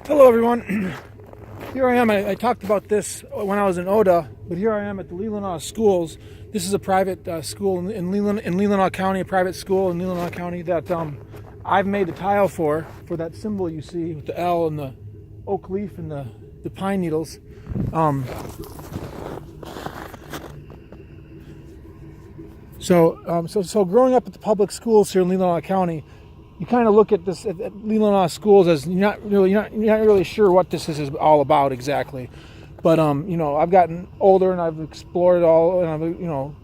Hello everyone. Here I am. I talked about this when I was in Oda, but here I am at the Leelanau schools. This is a private school in Leelanau County, a private school in Leelanau County that I've made the tile for that symbol you see with the L and the oak leaf and the pine needles. So growing up at the public schools here in Leelanau County, you kind of look at this at Leelanau schools as you're not really sure what this is all about exactly. But I've gotten older and I've explored it all, and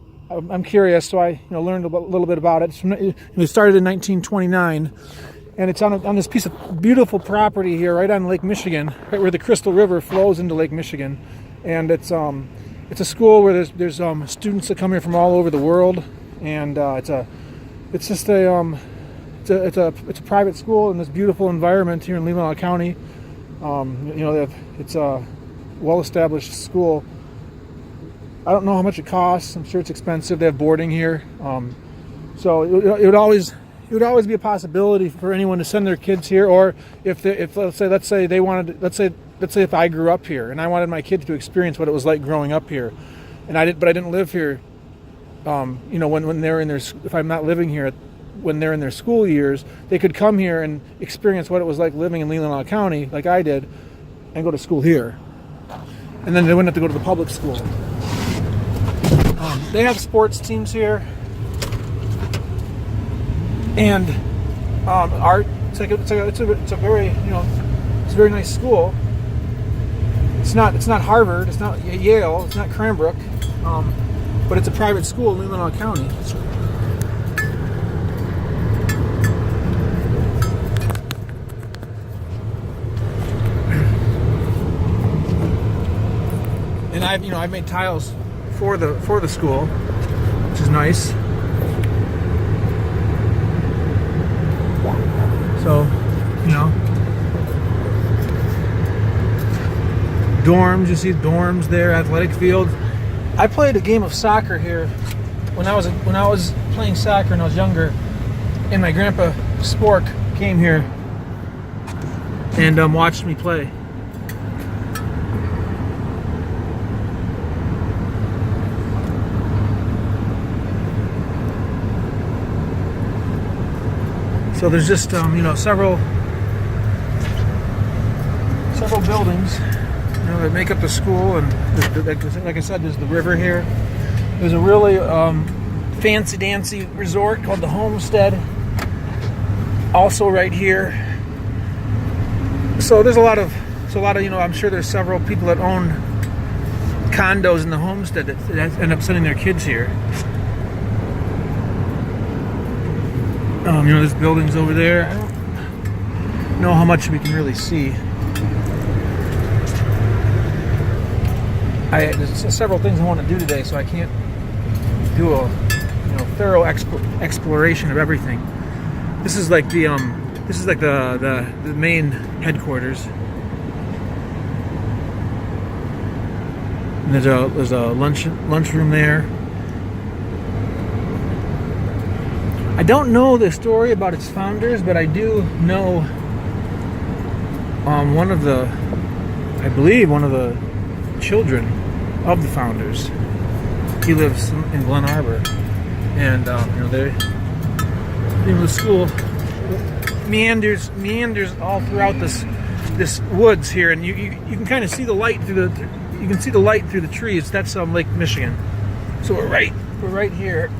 I'm curious, so I learned a little bit about it. It started in 1929, and it's on this piece of beautiful property here, right on Lake Michigan, right where the Crystal River flows into Lake Michigan, and it's a school where there's students that come here from all over the world, and it's a private school in this beautiful environment here in Leelanau County. It's a well-established school. I don't know how much it costs. I'm sure it's expensive. They have boarding here, so it would always be a possibility for anyone to send their kids here. Or if let's say if I grew up here and I wanted my kids to experience what it was like growing up here, but I didn't live here. When they're in if I'm not living here when they're in their school years, they could come here and experience what it was like living in Leelanau County, like I did, and go to school here. And then they wouldn't have to go to the public school. They have sports teams here, and art. It's a very nice school. It's not Harvard. It's not Yale. It's not Cranbrook, but it's a private school in Leelanau County. And I've made tiles for the school, which is nice. So, dorms, you see dorms there, athletic field. I played a game of soccer here when I was playing soccer and I was younger, and my grandpa Spork came here and watched me play. So there's just several buildings that make up the school, and like I said, there's the river here. There's a really fancy dancy resort called the Homestead, also right here. So there's a lot of I'm sure there's several people that own condos in the Homestead that end up sending their kids here. There's buildings over there. I don't know how much we can really see. There's several things I want to do today, so I can't do a thorough exploration of everything. This is like the main headquarters. And there's a lunchroom there. I don't know the story about its founders, but I do know one of the children of the founders. He lives in Glen Arbor, and the school meanders all throughout this woods here, and you can kind of see the light through the trees. That's Lake Michigan. So we're right here.